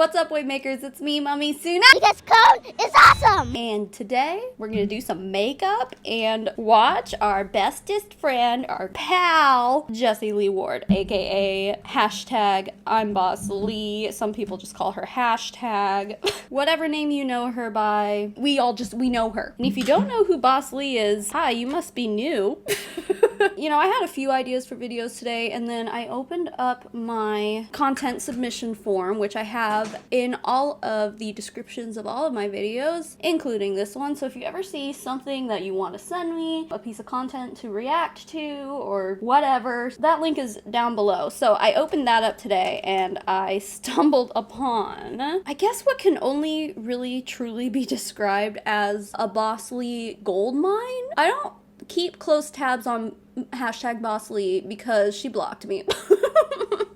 What's up, wave makers? It's me, Mommy Suna. This code is awesome! And today, we're gonna do some makeup and watch our bestest friend, our pal, Jessie Lee Ward, aka hashtag imbosslee. Some people just call her hashtag. Whatever name you know her by, we know her. And if you don't know who Boss Lee is, hi, you must be new. You know, I had a few ideas for videos today, and then I opened up my content submission form, which I have in all of the descriptions of all of my videos, including this one. So if you ever see something that you want to send me, a piece of content to react to, or whatever, that link is down below. So I opened that up today, and I stumbled upon, I guess, what can only really truly be described as a bosslee gold mine. I don't keep close tabs on hashtag bosslee because she blocked me.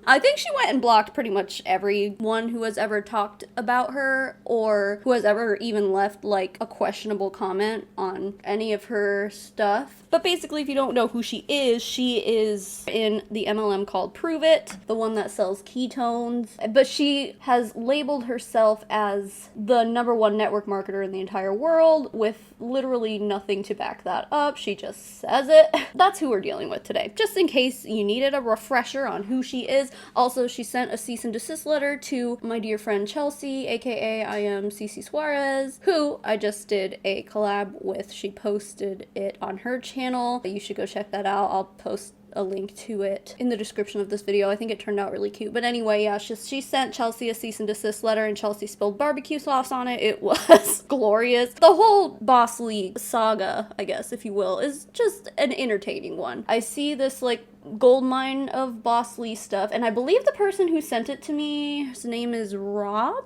I think she went and blocked pretty much everyone who has ever talked about her or who has ever even left like a questionable comment on any of her stuff. But basically, if you don't know who she is in the MLM called Prove It, the one that sells ketones. But she has labeled herself as the #1 network marketer in the entire world with literally nothing to back that up. She just says it. That's who we're dealing with today. Just in case you needed a refresher on who she is. Also, she sent a cease and desist letter to my dear friend Chelsea, aka I am Cece Suarez, who I just did a collab with. She posted it on her channel. You should go check that out. I'll post a link to it in the description of this video. I think it turned out really cute. But anyway, yeah, she sent Chelsea a cease and desist letter, and Chelsea spilled barbecue sauce on it. It was glorious. The whole bosslee saga, I guess, if you will, is just an entertaining one. I see this like gold mine of bosslee stuff, and I believe the person who sent it to me, his name is Robin,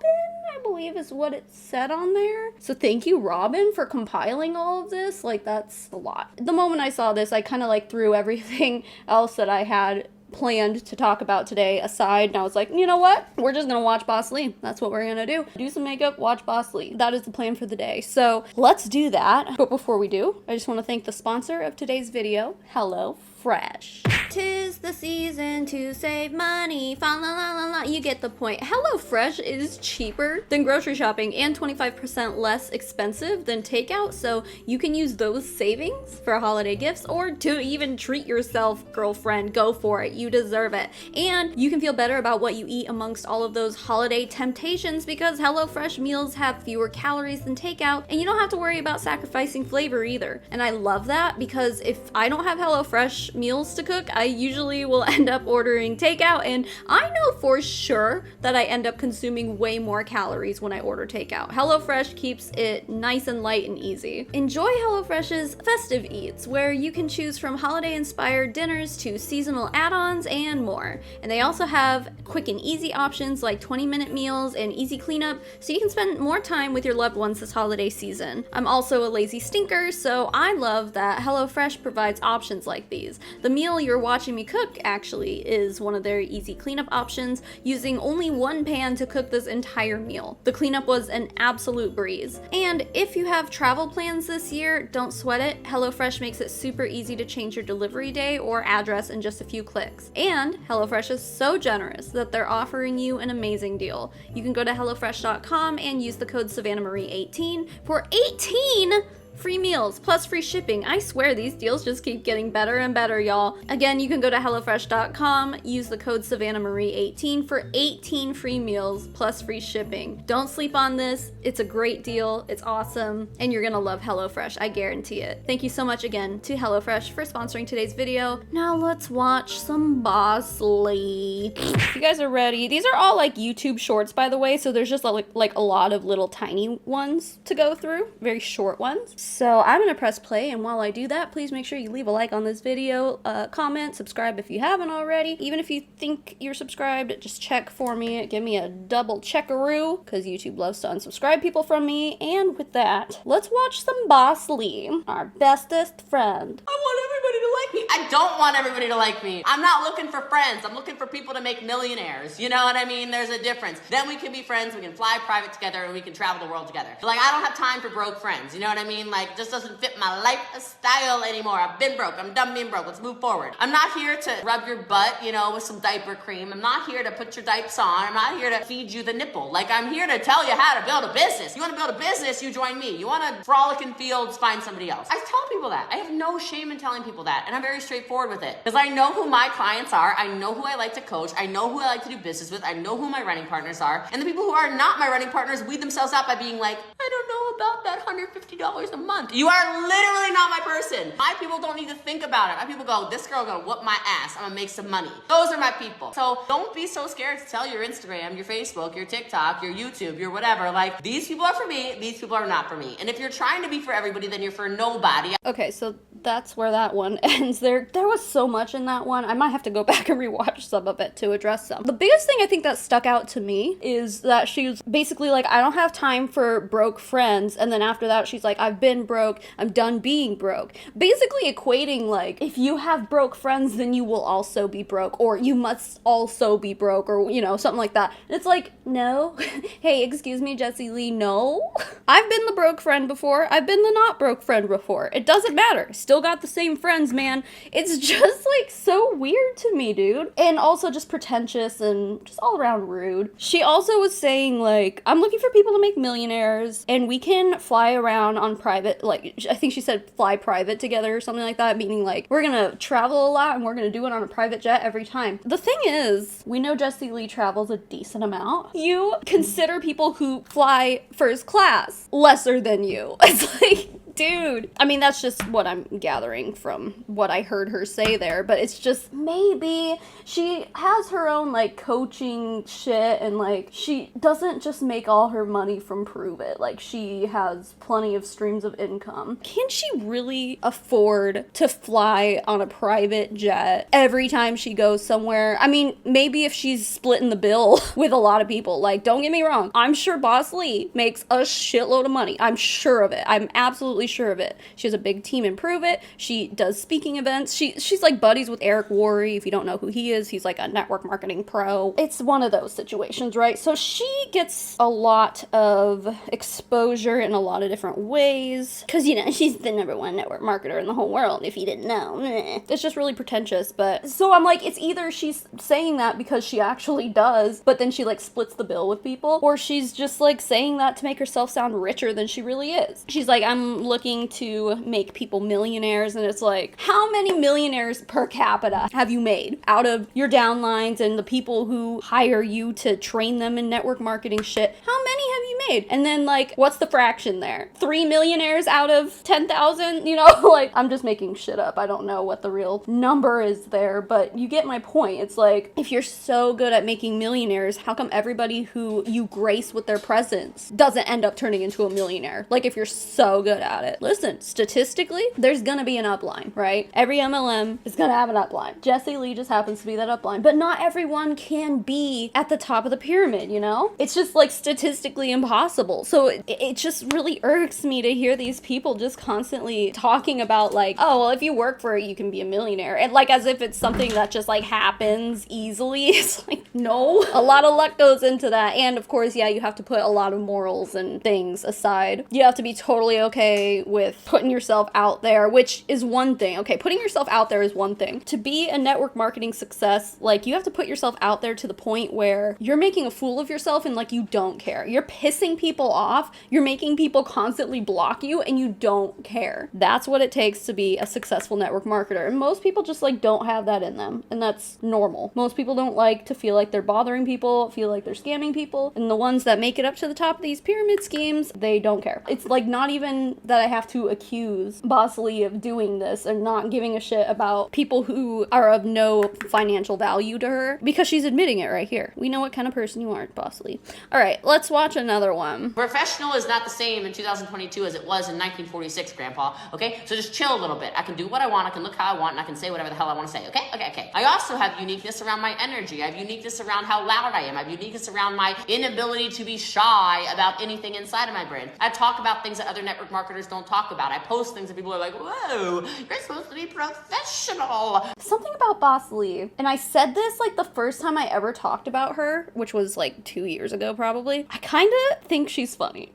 I believe is what it said on there. So thank you, Robin, for compiling all of this. Like, that's a lot. The moment I saw this, I kind of like threw everything else that I had planned to talk about today aside, and I was like, you know what? We're just gonna watch bosslee. That's what we're gonna do. Do some makeup, watch bosslee. That is the plan for the day. So let's do that. But before we do, I just want to thank the sponsor of today's video, HelloFresh. 'Tis the season to save money. Fa la la la la. You get the point. HelloFresh is cheaper than grocery shopping and 25% less expensive than takeout, so you can use those savings for holiday gifts or to even treat yourself, girlfriend. Go for it. You deserve it. And you can feel better about what you eat amongst all of those holiday temptations because HelloFresh meals have fewer calories than takeout, and you don't have to worry about sacrificing flavor either. And I love that because if I don't have HelloFresh meals to cook, I usually will end up ordering takeout, and I know for sure that I end up consuming way more calories when I order takeout. HelloFresh keeps it nice and light and easy. Enjoy HelloFresh's festive eats, where you can choose from holiday-inspired dinners to seasonal add-ons and more. And they also have quick and easy options like 20-minute meals and easy cleanup, so you can spend more time with your loved ones this holiday season. I'm also a lazy stinker, so I love that HelloFresh provides options like these. The meal you're watching me cook actually is one of their easy cleanup options, using only one pan to cook this entire meal. The cleanup was an absolute breeze. And if you have travel plans this year, don't sweat it. HelloFresh makes it super easy to change your delivery day or address in just a few clicks. And HelloFresh is so generous that they're offering you an amazing deal. You can go to HelloFresh.com and use the code SavannahMarie18 for 18 free meals plus free shipping. I swear these deals just keep getting better and better, y'all. Again, you can go to HelloFresh.com, use the code SavannahMarie18 for 18 free meals plus free shipping. Don't sleep on this. It's a great deal. It's awesome. And you're gonna love HelloFresh. I guarantee it. Thank you so much again to HelloFresh for sponsoring today's video. Now let's watch some bosslee. If you guys are ready, these are all like YouTube shorts, by the way, so there's just like a lot of little tiny ones to go through. Very short ones. So I'm gonna press play, and while I do that, please make sure you leave a like on this video, comment, subscribe if you haven't already. Even if you think you're subscribed, just check for me, give me a double checkaroo, because YouTube loves to unsubscribe people from me. And with that, let's watch some bosslee, our bestest friend. I want everybody to like me? I don't want everybody to like me. I'm not looking for friends. I'm looking for people to make millionaires. You know what I mean? There's a difference. Then we can be friends, we can fly private together, and we can travel the world together. But like, I don't have time for broke friends. You know what I mean? Like, just doesn't fit my lifestyle anymore. I've been broke. I'm done being broke. Let's move forward. I'm not here to rub your butt, you know, with some diaper cream. I'm not here to put your diapers on. I'm not here to feed you the nipple. Like, I'm here to tell you how to build a business. You want to build a business, you join me. You want to frolic in fields, find somebody else. I tell people that. I have no shame in telling people that. And I'm very straightforward with it. Because I know who my clients are. I know who I like to coach. I know who I like to do business with. I know who my running partners are. And the people who are not my running partners weed themselves out by being like, I don't know about that $150 a month. You are literally not my person. My people don't need to think about it. My people go, this girl gonna whoop my ass. I'm gonna make some money. Those are my people. So don't be so scared to tell your Instagram, your Facebook, your TikTok, your YouTube, your whatever. Like, these people are for me. These people are not for me. And if you're trying to be for everybody, then you're for nobody. Okay, so that's where that one ends. There was so much in that one. I might have to go back and rewatch some of it to address some. The biggest thing I think that stuck out to me is that she was basically like, I don't have time for broke friends. And then after that, she's like, I've been broke. I'm done being broke. Basically equating like, if you have broke friends, then you will also be broke, or you must also be broke, or, you know, something like that. And it's like, no. Hey, excuse me, Jessie Lee, no. I've been the broke friend before. I've been the not broke friend before. It doesn't matter. Still got the same friends, man. It's just like so weird to me, dude. And also just pretentious and just all around rude. She also was saying like, I'm looking for people to make millionaires and we can fly around on private, like I think she said fly private together or something like that, meaning like we're gonna travel a lot and we're gonna do it on a private jet every time. The thing is, we know Jessie Lee travels a decent amount. You consider people who fly first class lesser than you. It's like, dude. I mean, that's just what I'm gathering from what I heard her say there, but it's just maybe she has her own like coaching shit and like she doesn't just make all her money from Prove It. Like she has plenty of streams of income. Can she really afford to fly on a private jet every time she goes somewhere? I mean, maybe if she's splitting the bill with a lot of people. Like, don't get me wrong. I'm sure bosslee makes a shitload of money. I'm sure of it. I'm absolutely sure of it. She has a big team in Prove It. She does speaking events. She's like buddies with Eric Worre. If you don't know who he is, he's like a network marketing pro. It's one of those situations, right? So she gets a lot of exposure in a lot of different ways because, you know, she's the #1 network marketer in the whole world, if you didn't know. It's just really pretentious. But so I'm like, it's either she's saying that because she actually does, but then she like splits the bill with people, or she's just like saying that to make herself sound richer than she really is. She's like, I'm looking to make people millionaires, and it's like, how many millionaires per capita have you made out of your downlines and the people who hire you to train them in network marketing shit? How many have you made? And then like, what's the fraction there? 3 millionaires out of 10,000? You know, like, I'm just making shit up. I don't know what the real number is there, but you get my point. It's like, if you're so good at making millionaires, how come everybody who you grace with their presence doesn't end up turning into a millionaire? Like, if you're so good at it. Listen, statistically, there's gonna be an upline, right? Every MLM is gonna have an upline. Jessie Lee just happens to be that upline, but not everyone can be at the top of the pyramid, you know? It's just like statistically impossible. So it just really irks me to hear these people just constantly talking about like, oh, well, if you work for it, you can be a millionaire. And like, as if it's something that just like happens easily. It's like, no, a lot of luck goes into that. And of course, yeah, you have to put a lot of morals and things aside. You have to be totally okay with putting yourself out there, which is one thing. Okay, putting yourself out there is one thing. To be a network marketing success, like, you have to put yourself out there to the point where you're making a fool of yourself and like you don't care. You're pissing people off. You're making people constantly block you and you don't care. That's what it takes to be a successful network marketer. And most people just like don't have that in them. And that's normal. Most people don't like to feel like they're bothering people, feel like they're scamming people. And the ones that make it up to the top of these pyramid schemes, they don't care. It's like not even that I have to accuse bosslee of doing this and not giving a shit about people who are of no financial value to her, because she's admitting it right here. We know what kind of person you are, bosslee. All right, let's watch another another one. Professional is not the same in 2022 as it was in 1946, Grandpa, okay? So just chill a little bit. I can do what I want, I can look how I want, and I can say whatever the hell I want to say, okay? I also have uniqueness around my energy. I have uniqueness around how loud I am. I have uniqueness around my inability to be shy about anything inside of my brain. I talk about things that other network marketers don't talk about. I post things that people are like, whoa, you're supposed to be professional. Something about bosslee, and I said this like the first time I ever talked about her, which was like 2 years ago probably. I kind of think she's funny.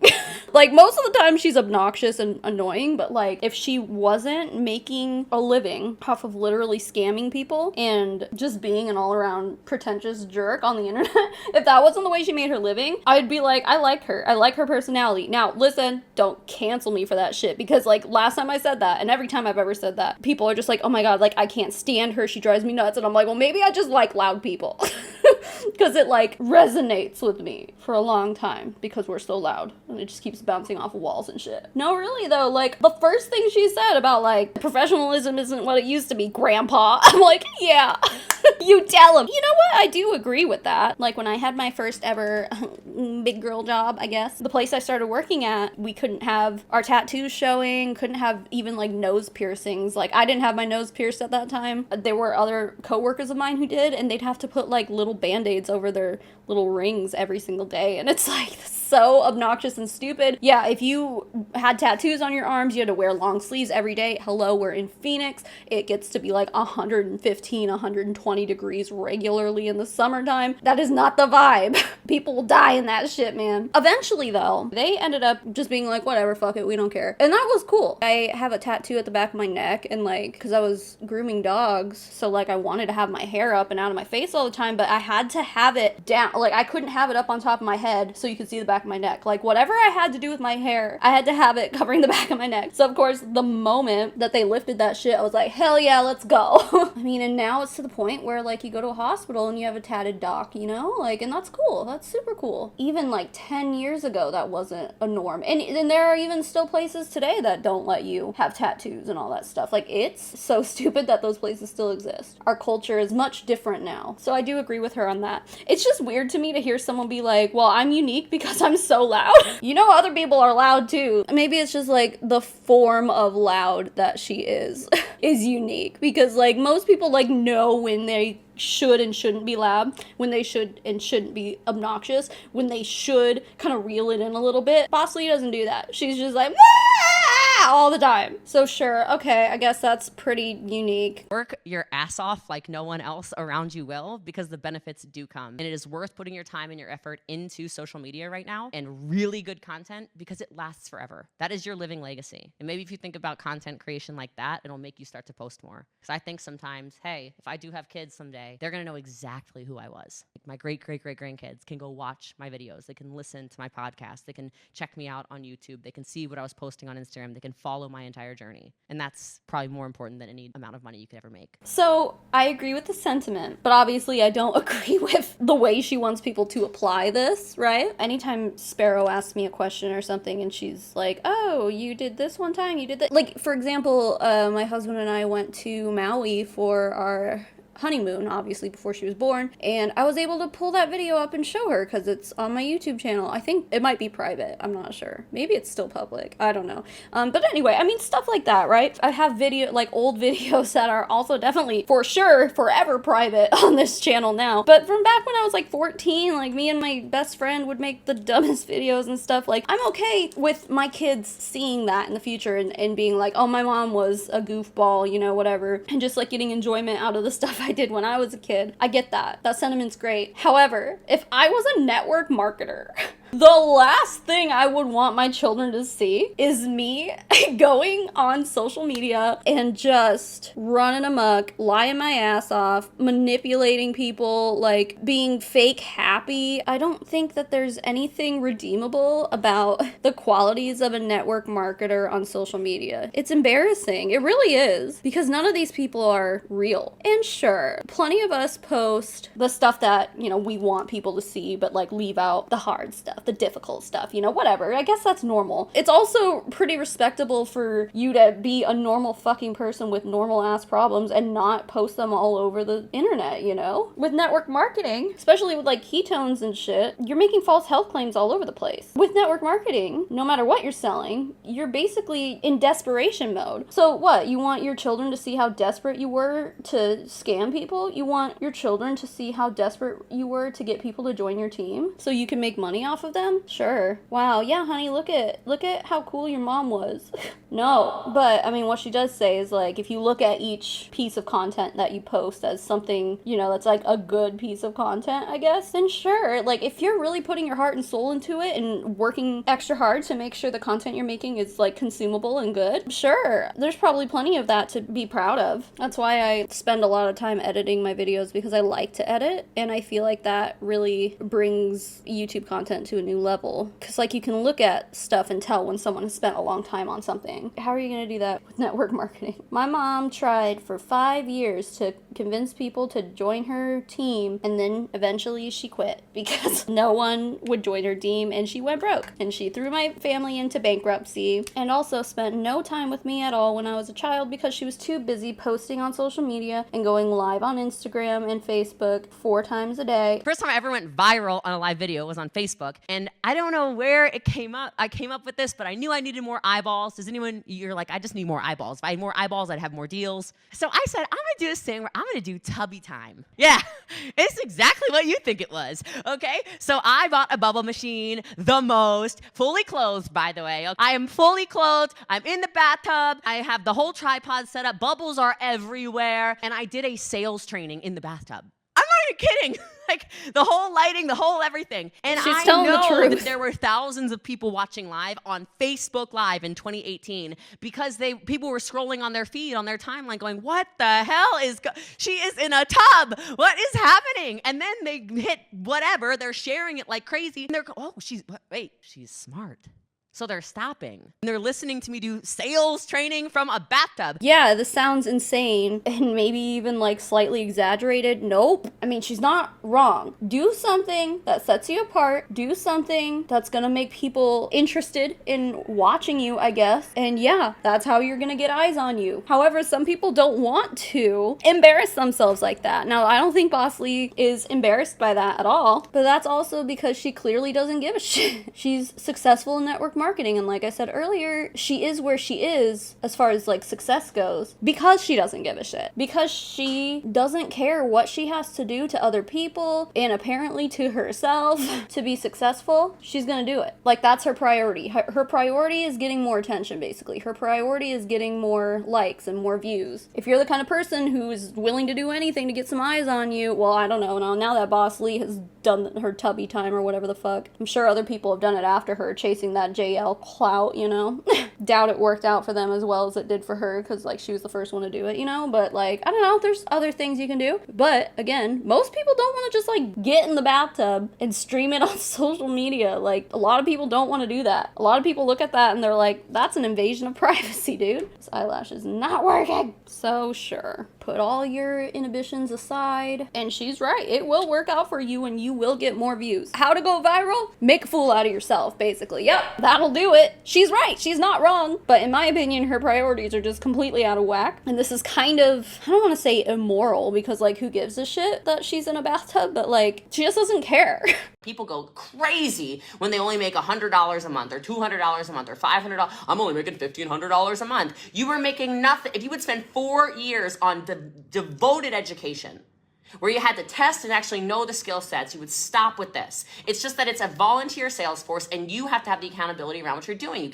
Like most of the time she's obnoxious and annoying, but like if she wasn't making a living off of literally scamming people and just being an all-around pretentious jerk on the internet, if that wasn't the way she made her living, I'd be like, I like her. I like her personality. Now, listen, don't cancel me for that shit, because like last time I said that, and every time I've ever said that, people are just like, oh my god, like I can't stand her, she drives me nuts. And I'm like, well, maybe I just like loud people. Because it like resonates with me for a long time because we're so loud and it just keeps bouncing off of walls and shit. No, really though, like the first thing she said about like professionalism isn't what it used to be, Grandpa. I'm like, yeah. You tell him. You know what? I do agree with that. Like when I had my first ever big girl job, I guess, the place I started working at, we couldn't have our tattoos showing, couldn't have even like nose piercings. Like I didn't have my nose pierced at that time. There were other coworkers of mine who did, and they'd have to put like little band-aids over their little rings every single day. And it's like so obnoxious and stupid. Yeah, if you had tattoos on your arms, you had to wear long sleeves every day. Hello, we're in Phoenix. It gets to be like 115, 120 degrees regularly in the summertime. That is not the vibe. People will die in that shit, man. Eventually though, they ended up just being like, whatever, fuck it, we don't care. And that was cool. I have a tattoo at the back of my neck, and like, because I was grooming dogs, so like I wanted to have my hair up and out of my face all the time, but I had to have it down. Like I couldn't have it up on top of my head so you could see the back of my neck. Like whatever I had to do with my hair, I had to have it covering the back of my neck. So of course, the moment that they lifted that shit, I was like, hell yeah, let's go. I mean, and now it's to the point where like you go to a hospital and you have a tatted doc, you know? Like, and that's cool. That's super cool. Even like 10 years ago, that wasn't a norm. And there are even still places today that don't let you have tattoos and all that stuff. Like, it's so stupid that those places still exist. Our culture is much different now. So I do agree with her on that. It's just weird to me to hear someone be like, well, I'm unique because I'm so loud. You know, other people are loud too. Maybe it's just like the form of loud that she is unique, because like most people like know when they should and shouldn't be loud, when they should and shouldn't be obnoxious, when they should kind of reel it in a little bit. bosslee doesn't do that. She's just like, all the time. So sure, okay, I guess that's pretty unique. Work your ass off like no one else around you will, because the benefits do come. And it is worth putting your time and your effort into social media right now and really good content, because it lasts forever. That is your living legacy. And maybe if you think about content creation like that, it'll make you start to post more. Because I think sometimes, hey, if I do have kids someday, they're gonna know exactly who I was. Like my great-great-great-grandkids can go watch my videos. They can listen to my podcast. They can check me out on YouTube. They can see what I was posting on Instagram. They can follow my entire journey. And that's probably more important than any amount of money you could ever make. So I agree with the sentiment, but obviously I don't agree with the way she wants people to apply this, right? Anytime Sparrow asks me a question or something and she's like, oh, you did this one time, you did that. Like, for example, my husband and I went to Maui for our honeymoon, obviously before she was born, and I was able to pull that video up and show her because it's on my YouTube channel. I think it might be private, I'm not sure. Maybe it's still public, I don't know. But anyway, I mean, stuff like that, right? I have old videos that are also definitely, for sure, forever private on this channel now. But from back when I was like 14, like me and my best friend would make the dumbest videos and stuff. Like, I'm okay with my kids seeing that in the future and being like, oh, my mom was a goofball, you know, whatever, and just like getting enjoyment out of the stuff I did when I was a kid. I get that. That sentiment's great. However, if I was a network marketer, the last thing I would want my children to see is me going on social media and just running amok, lying my ass off, manipulating people, like being fake happy. I don't think that there's anything redeemable about the qualities of a network marketer on social media. It's embarrassing. It really is, because none of these people are real. And sure, plenty of us post the stuff that, you know, we want people to see, but like leave out the hard stuff. the difficult stuff, you know, whatever. I guess that's normal. It's also pretty respectable for you to be a normal fucking person with normal ass problems and not post them all over the internet, you know? With network marketing, especially with like ketones and shit, you're making false health claims all over the place. With network marketing, no matter what you're selling, you're basically in desperation mode. So what? You want your children to see how desperate you were to scam people? You want your children to see how desperate you were to get people to join your team so you can make money off of them? Sure. Wow, yeah, honey, look at how cool your mom was. No, but I mean, what she does say is like, if you look at each piece of content that you post as something, you know, that's like a good piece of content, I guess, then sure. Like, if you're really putting your heart and soul into it and working extra hard to make sure the content you're making is like consumable and good, sure, there's probably plenty of that to be proud of. That's why I spend a lot of time editing my videos, because I like to edit, and I feel like that really brings YouTube content to a new level. Because like, you can look at stuff and tell when someone has spent a long time on something. How are you going to do that with network marketing? My mom tried for 5 years to convince people to join her team, and then eventually she quit because no one would join her team, and she went broke. And she threw my family into bankruptcy, and also spent no time with me at all when I was a child because she was too busy posting on social media and going live on Instagram and Facebook 4 times a day. First time I ever went viral on a live video was on Facebook, and I don't know where it came up. I came up with this, but I knew I needed more eyeballs. Does anyone, you're like, I just need more eyeballs. If I had more eyeballs, I'd have more deals. So I said, I'm gonna do this thing where I'm gonna do tubby time. Yeah, it's exactly what you think it was, okay? So I bought a bubble machine, the most, fully clothed, by the way. I am fully clothed, I'm in the bathtub, I have the whole tripod set up, bubbles are everywhere, and I did a sales training in the bathtub. I'm not even kidding. Like, the whole lighting, the whole everything. And She's I telling the know truth. that there were thousands of people watching live on Facebook Live in 2018 because people were scrolling on their feed, on their timeline going, what the hell she is in a tub. What is happening? And then they hit whatever. They're sharing it like crazy. And they're, she's smart. So they're stopping. And they're listening to me do sales training from a bathtub. Yeah, this sounds insane and maybe even like slightly exaggerated. Nope. I mean, she's not wrong. Do something that sets you apart. Do something that's gonna make people interested in watching you, I guess. And yeah, that's how you're gonna get eyes on you. However, some people don't want to embarrass themselves like that. Now, I don't think bosslee is embarrassed by that at all, but that's also because she clearly doesn't give a shit. She's successful in network marketing, and like I said earlier, she is where she is as far as like success goes because she doesn't give a shit, because she doesn't care what she has to do to other people and apparently to herself to be successful. She's gonna do it. Like, that's her priority. Her priority is getting more attention, basically. Her priority is getting more likes and more views. If you're the kind of person who is willing to do anything to get some eyes on you, well, I don't know, now that bosslee has done her tubby time or whatever the fuck, I'm sure other people have done it after her, chasing that JL clout, you know? Doubt it worked out for them as well as it did for her, because like, she was the first one to do it, you know? But like, I don't know, there's other things you can do. But again, most people don't want to just like get in the bathtub and stream it on social media. Like, a lot of people don't want to do that. A lot of people look at that and they're like, that's an invasion of privacy, dude. This eyelash is not working. So sure, put all your inhibitions aside, and she's right, it will work out for you and you will get more views. How to go viral? Make a fool out of yourself, basically. Yep, that'll do it. She's right, she's not wrong. But in my opinion, her priorities are just completely out of whack. And this is kind of, I don't want to say immoral, because like, who gives a shit that she's in a bathtub? But like, she just doesn't care. People go crazy when they only make $100 a month or $200 a month or $500. I'm only making $1,500 a month. You were making nothing. If you would spend 4 years on devoted education, where you had to test and actually know the skill sets, you would stop with this. It's just that it's a volunteer sales force, and you have to have the accountability around what you're doing.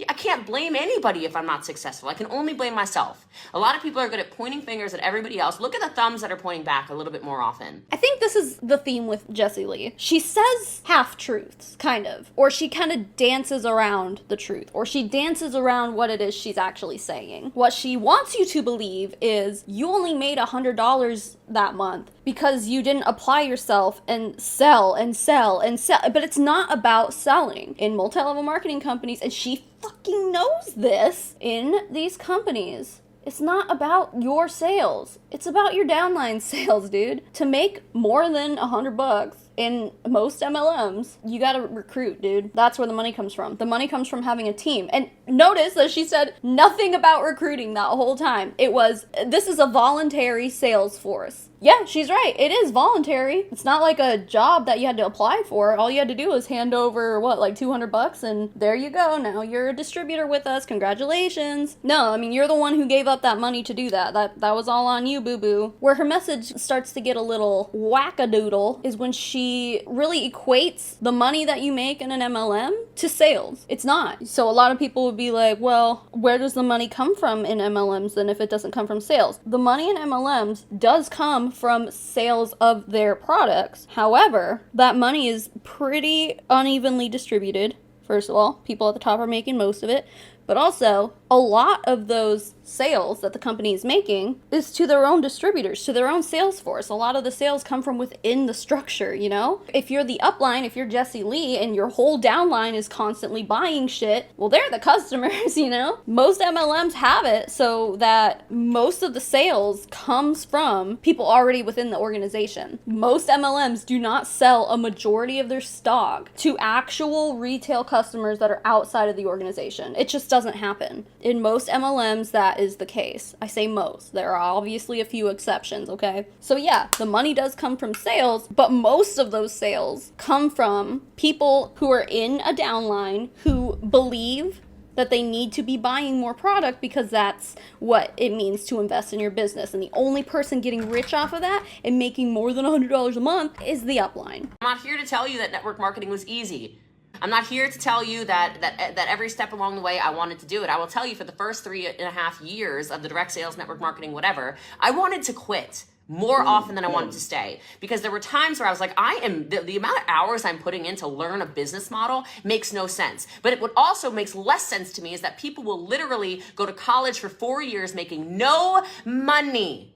I can't blame anybody if I'm not successful. I can only blame myself. A lot of people are good at pointing fingers at everybody else. Look at the thumbs that are pointing back a little bit more often. I think this is the theme with Jessie Lee. She says half-truths, kind of. Or she kind of dances around the truth. Or she dances around what it is she's actually saying. What she wants you to believe is you only made $100 that month because you didn't apply yourself and sell and sell and sell. But it's not about selling in multi-level marketing companies, and she fucking knows this. In these companies, it's not about your sales. It's about your downline sales, dude. To make more than $100, in most MLMs, you gotta recruit, dude. That's where the money comes from. The money comes from having a team. And notice that she said nothing about recruiting that whole time. This is a voluntary sales force. Yeah, she's right. It is voluntary. It's not like a job that you had to apply for. All you had to do was hand over, like $200, and there you go. Now you're a distributor with us. Congratulations. No, I mean, you're the one who gave up that money to do that. That was all on you, boo-boo. Where her message starts to get a little wackadoodle is when she really equates the money that you make in an MLM to sales. It's not. So a lot of people would be like, well, where does the money come from in MLMs then if it doesn't come from sales? The money in MLMs does come from sales of their products. However, that money is pretty unevenly distributed. First of all, people at the top are making most of it, but also a lot of those sales that the company is making is to their own distributors, to their own sales force. A lot of the sales come from within the structure, you know? If you're the upline, if you're Jessie Lee and your whole downline is constantly buying shit, well, they're the customers, you know? Most MLMs have it so that most of the sales comes from people already within the organization. Most MLMs do not sell a majority of their stock to actual retail customers that are outside of the organization. It just doesn't happen. In most MLMs, that is the case. I say most. There are obviously a few exceptions, okay? So yeah, the money does come from sales, but most of those sales come from people who are in a downline who believe that they need to be buying more product because that's what it means to invest in your business. And the only person getting rich off of that and making more than $100 a month is the upline. I'm not here to tell you that network marketing was easy. I'm not here to tell you that every step along the way I wanted to do it. I will tell you for the first 3.5 years of the direct sales, network marketing, whatever, I wanted to quit more often than I wanted to stay, because there were times where I was like, the amount of hours I'm putting in to learn a business model makes no sense. But what also makes less sense to me is that people will literally go to college for 4 years making no money.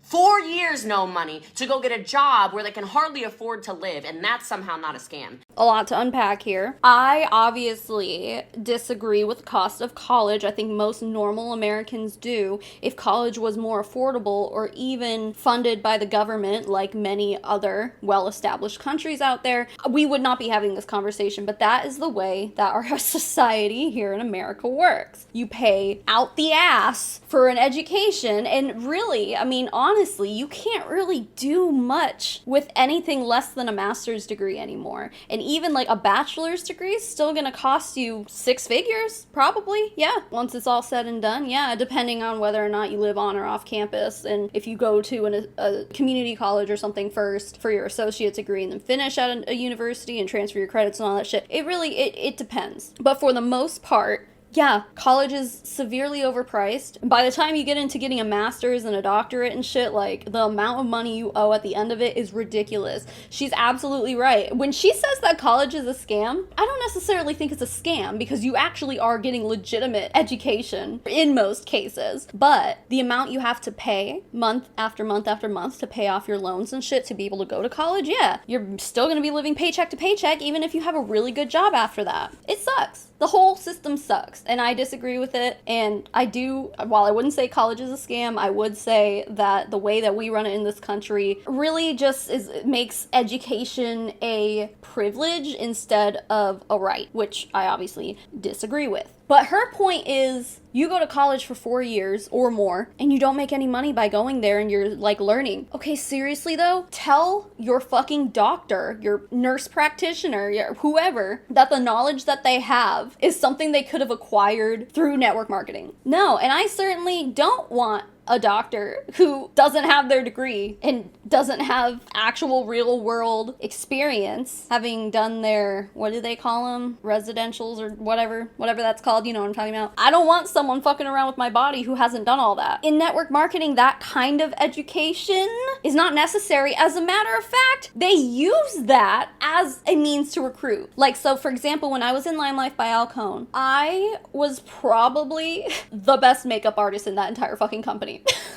4 years, no money, to go get a job where they can hardly afford to live, and that's somehow not a scam. A lot to unpack here. I obviously disagree with the cost of college. I think most normal Americans do. If college was more affordable or even funded by the government, like many other well-established countries out there, we would not be having this conversation, but that is the way that our society here in America works. You pay out the ass for an education, and really, I mean, honestly, you can't really do much with anything less than a master's degree anymore. And even like a bachelor's degree is still gonna cost you 6 figures, probably. Yeah, once it's all said and done. Yeah, depending on whether or not you live on or off campus, and if you go to a community college or something first for your associate's degree and then finish at a university and transfer your credits and all that shit. It depends. But for the most part, yeah, college is severely overpriced. By the time you get into getting a master's and a doctorate and shit, like, the amount of money you owe at the end of it is ridiculous. She's absolutely right. When she says that college is a scam, I don't necessarily think it's a scam, because you actually are getting legitimate education in most cases. But the amount you have to pay month after month after month to pay off your loans and shit to be able to go to college, yeah, you're still gonna be living paycheck to paycheck even if you have a really good job after that. It sucks. The whole system sucks, and I disagree with it. And while I wouldn't say college is a scam, I would say that the way that we run it in this country really just makes education a privilege instead of a right, which I obviously disagree with. But her point is, you go to college for 4 years or more, and you don't make any money by going there and you're, like, learning. Okay, seriously, though? Tell your fucking doctor, your nurse practitioner, whoever, that the knowledge that they have is something they could have acquired through network marketing. No, and I certainly don't want a doctor who doesn't have their degree and doesn't have actual real world experience, having done their, what do they call them? Residentials or whatever that's called, you know what I'm talking about. I don't want someone fucking around with my body who hasn't done all that. In network marketing, that kind of education is not necessary. As a matter of fact, they use that as a means to recruit. Like, so for example, when I was in Lime Life by Alcone, I was probably the best makeup artist in that entire fucking company.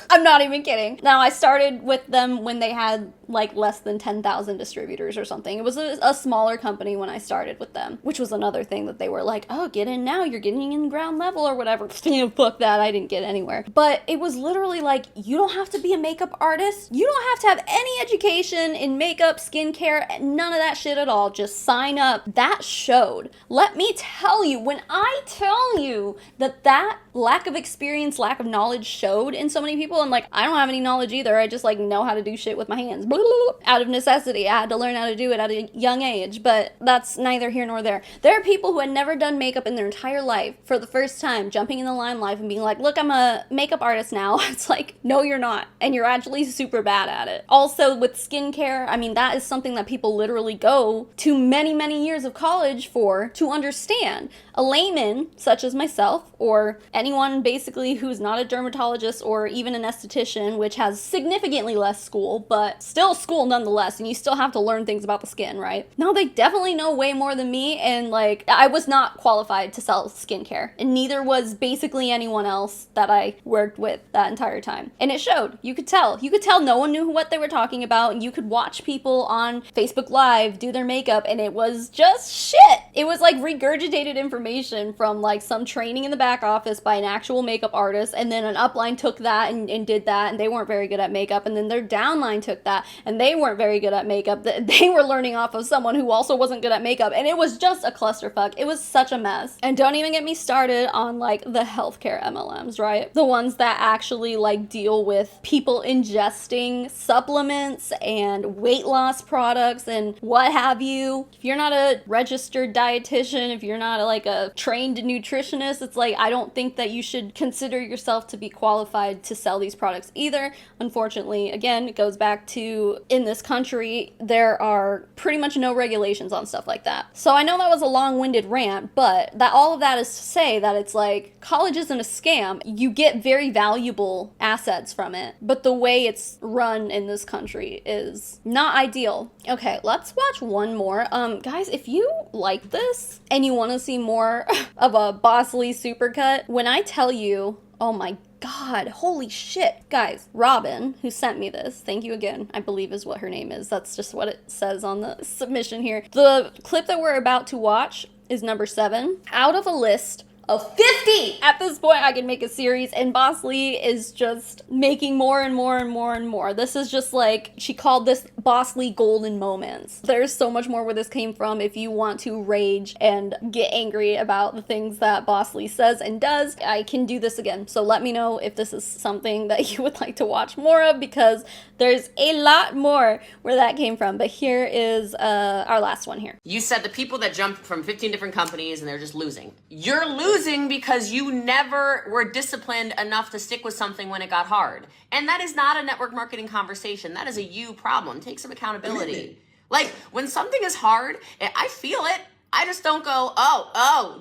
I'm not even kidding. Now, I started with them when they had like less than 10,000 distributors or something. It was a smaller company when I started with them, which was another thing that they were like, oh, get in now, you're getting in ground level or whatever. Fuck that, I didn't get anywhere. But it was literally like, you don't have to be a makeup artist. You don't have to have any education in makeup, skincare, none of that shit at all. Just sign up. That showed. Let me tell you, when I tell you that lack of experience, lack of knowledge showed in so many people, and like, I don't have any knowledge either. I just like know how to do shit with my hands. Out of necessity. I had to learn how to do it at a young age, but that's neither here nor there. There are people who had never done makeup in their entire life for the first time, jumping in the limelight and being like, look, I'm a makeup artist now. It's like, no, you're not. And you're actually super bad at it. Also with skincare, I mean, that is something that people literally go to many, many years of college for to understand. A layman, such as myself, or anyone basically who's not a dermatologist or even an esthetician, which has significantly less school, but still school nonetheless, and you still have to learn things about the skin, right? No, they definitely know way more than me, and like, I was not qualified to sell skincare, and neither was basically anyone else that I worked with that entire time. And it showed. You could tell. You could tell no one knew what they were talking about, and you could watch people on Facebook Live do their makeup, and it was just shit. It was like regurgitated information from like some training in the back office by an actual makeup artist, and then an upline took that and did that, and they weren't very good at makeup, and then their downline took that, and they weren't very good at makeup. They were learning off of someone who also wasn't good at makeup, and it was just a clusterfuck. It was such a mess. And don't even get me started on like the healthcare MLMs, right? The ones that actually like deal with people ingesting supplements and weight loss products and what have you. If you're not a registered dietitian, if you're not like a trained nutritionist, it's like, I don't think that you should consider yourself to be qualified to sell these products either. Unfortunately, again, it goes back to, in this country, there are pretty much no regulations on stuff like that. So I know that was a long-winded rant, but that all of that is to say that it's like, college isn't a scam. You get very valuable assets from it, but the way it's run in this country is not ideal. Okay, let's watch one more. Guys, if you like this and you want to see more of a bosslee supercut, when I tell you, oh my God, holy shit. Guys, Robin, who sent me this, thank you again, I believe is what her name is. That's just what it says on the submission here. The clip that we're about to watch is number 7 out of a list of 50. At this point, I can make a series, and bosslee is just making more and more and more and more. This is just like, she called this bosslee golden moments. There's so much more where this came from if you want to rage and get angry about the things that bosslee says and does. I can do this again. So let me know if this is something that you would like to watch more of, because there's a lot more where that came from. But here is our last one here. You said the people that jump from 15 different companies and they're just losing. You're losing because you never were disciplined enough to stick with something when it got hard. And that is not a network marketing conversation. That is a you problem. Take some accountability. Like, when something is hard, I feel it. I just don't go,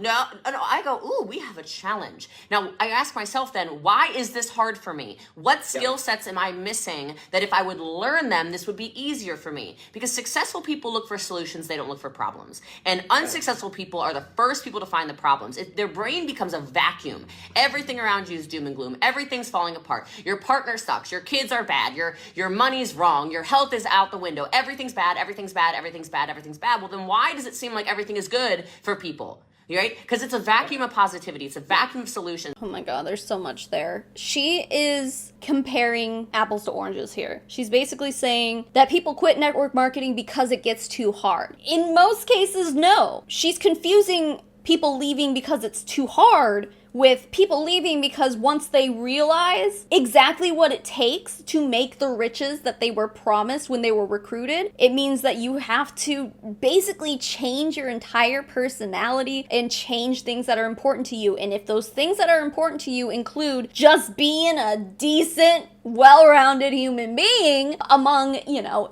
no. I go, ooh, we have a challenge. Now, I ask myself then, why is this hard for me? What skill sets am I missing that if I would learn them, this would be easier for me? Because successful people look for solutions, they don't look for problems. And unsuccessful people are the first people to find the problems. Their brain becomes a vacuum. Everything around you is doom and gloom. Everything's falling apart. Your partner sucks. Your kids are bad. Your money's wrong. Your health is out the window. Everything's bad. Everything's bad. Everything's bad. Everything's bad. Well, then why does it seem like everything is good for people, right? Because it's a vacuum of positivity. It's a vacuum of solutions. Oh my God, there's so much there. She is comparing apples to oranges here. She's basically saying that people quit network marketing because it gets too hard. In most cases, no. She's confusing people leaving because it's too hard with people leaving because once they realize exactly what it takes to make the riches that they were promised when they were recruited, it means that you have to basically change your entire personality and change things that are important to you. And if those things that are important to you include just being a decent, well-rounded human being among,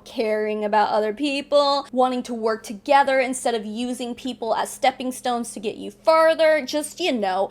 caring about other people, wanting to work together instead of using people as stepping stones to get you further, just,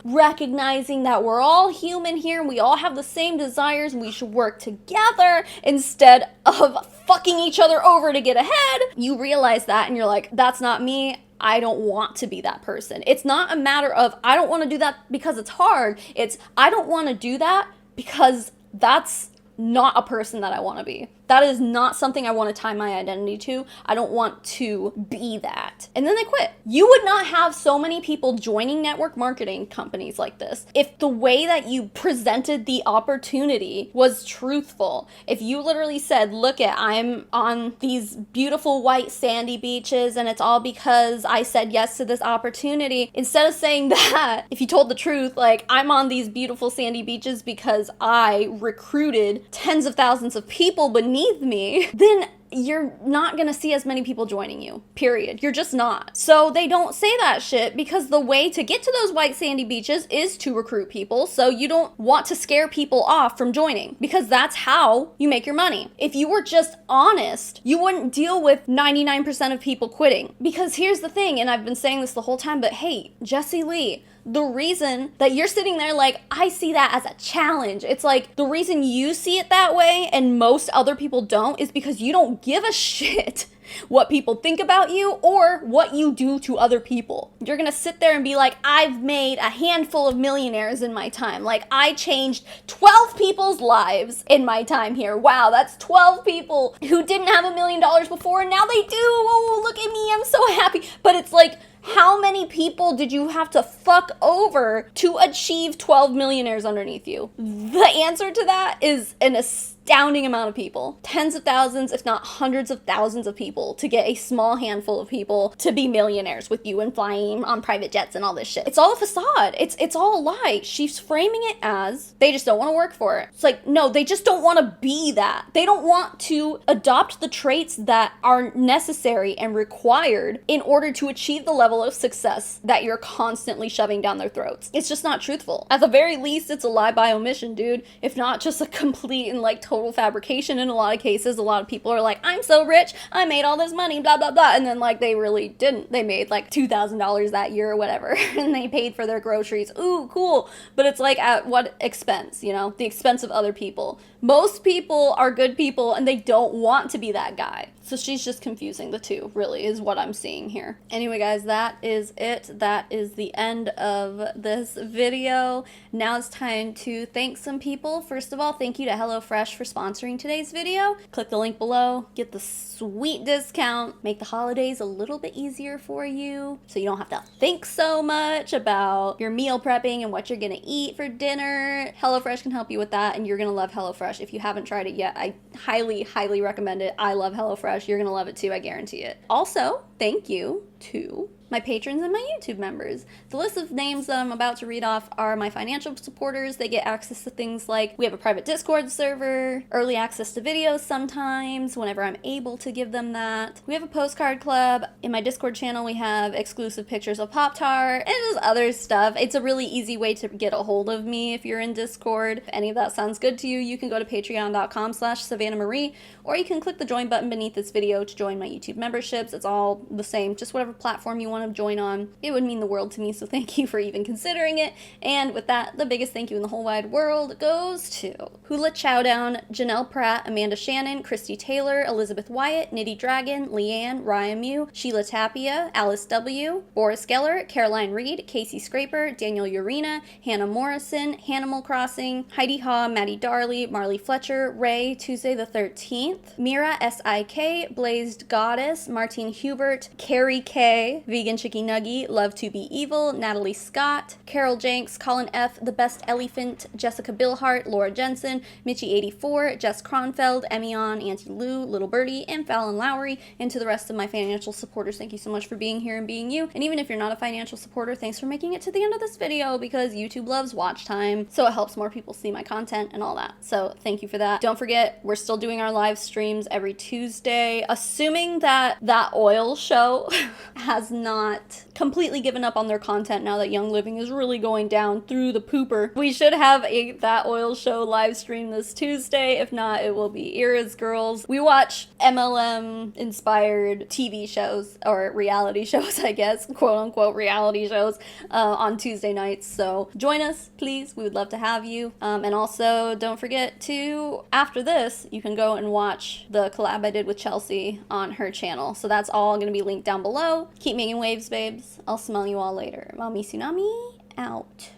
recognizing that we're all human here and we all have the same desires and we should work together instead of fucking each other over to get ahead. You realize that and you're like, that's not me. I don't want to be that person. It's not a matter of, I don't want to do that because it's hard. It's, I don't want to do that because that's not a person that I want to be. That is not something I want to tie my identity to. I don't want to be that. And then they quit. You would not have so many people joining network marketing companies like this if the way that you presented the opportunity was truthful. If you literally said, look at, I'm on these beautiful white sandy beaches and it's all because I said yes to this opportunity. Instead of saying that, if you told the truth, like, I'm on these beautiful sandy beaches because I recruited tens of thousands of people beneath me, then you're not gonna see as many people joining you, period. You're just not. So they don't say that shit because the way to get to those white sandy beaches is to recruit people, so you don't want to scare people off from joining because that's how you make your money. If you were just honest, you wouldn't deal with 99% of people quitting. Because here's the thing, and I've been saying this the whole time, but hey, Jessie Lee, the reason that you're sitting there like, I see that as a challenge. It's like, the reason you see it that way and most other people don't is because you don't give a shit what people think about you or what you do to other people. You're gonna sit there and be like, I've made a handful of millionaires in my time. Like, I changed 12 people's lives in my time here. Wow, that's 12 people who didn't have $1 million before and now they do. Oh, look at me, I'm so happy. But it's like, how many people did you have to fuck over to achieve 12 millionaires underneath you? The answer to that is an astounding amount of people. Tens of thousands, if not hundreds of thousands of people to get a small handful of people to be millionaires with you and flying on private jets and all this shit. It's all a facade. It's all a lie. She's framing it as they just don't want to work for it. It's like, no, they just don't want to be that. They don't want to adopt the traits that are necessary and required in order to achieve the level of success that you're constantly shoving down their throats. It's just not truthful. At the very least, it's a lie by omission, dude. If not just a complete and like total fabrication in a lot of cases. A lot of people are like, I'm so rich, I made all this money, blah, blah, blah. And then like they really didn't. They made like $2,000 that year or whatever. And they paid for their groceries. Ooh, cool. But it's like, at what expense, you know? The expense of other people. Most people are good people and they don't want to be that guy. So she's just confusing the two, really, is what I'm seeing here. Anyway, guys, that is it. That is the end of this video. Now it's time to thank some people. First of all, thank you to HelloFresh for sponsoring today's video. Click the link below, get the sweet discount, make the holidays a little bit easier for you so you don't have to think so much about your meal prepping and what you're gonna eat for dinner. HelloFresh can help you with that, and you're gonna love HelloFresh. If you haven't tried it yet, I highly, highly recommend it. I love HelloFresh. You're gonna love it too, I guarantee it. Also, thank you to my patrons and my YouTube members. The list of names that I'm about to read off are my financial supporters. They get access to things like, we have a private Discord server, early access to videos sometimes, whenever I'm able to give them that. We have a postcard club. In my Discord channel, we have exclusive pictures of Pop-Tart and just other stuff. It's a really easy way to get a hold of me if you're in Discord. If any of that sounds good to you, you can go to patreon.com/SavannahMarie, or you can click the join button beneath this video to join my YouTube memberships. It's all the same, just whatever platform you want to join on. It would mean the world to me, so thank you for even considering it. And with that, the biggest thank you in the whole wide world goes to Hula Chowdown, Janelle Pratt, Amanda Shannon, Christy Taylor, Elizabeth Wyatt, Nitty Dragon, Leanne, Ryan Mew, Sheila Tapia, Alice W., Boris Geller, Caroline Reed, Casey Scraper, Daniel Urena, Hannah Morrison, Hanimal Crossing, Heidi Haw, Maddie Darley, Marley Fletcher, Ray, Tuesday the 13th, Mira S.I.K., Blazed Goddess, Martine Hubert, Carrie K., Vegan Chicky Nuggy, Love to Be Evil, Natalie Scott, Carol Jenks, Colin F., The Best Elephant, Jessica Billhart, Laura Jensen, Mitchie84, Jess Kronfeld, Emion, Auntie Lou, Little Birdie, and Fallon Lowry. And to the rest of my financial supporters, thank you so much for being here and being you. And even if you're not a financial supporter, thanks for making it to the end of this video, because YouTube loves watch time, so it helps more people see my content and all that. So thank you for that. Don't forget, we're still doing our live streams every Tuesday, assuming that that oil show has not completely given up on their content now that Young Living is really going down through the pooper. We should have a That Oil Show live stream this Tuesday. If not, it will be Ira's Girls. We watch MLM inspired TV shows, or reality shows, I guess, quote unquote reality shows, on Tuesday nights. So join us, please. We would love to have you. And also don't forget to, after this, you can go and watch the collab I did with Chelsea on her channel. So that's all going to be linked down below. Keep making waves, babes. I'll smell you all later. Mommy Tsunami out.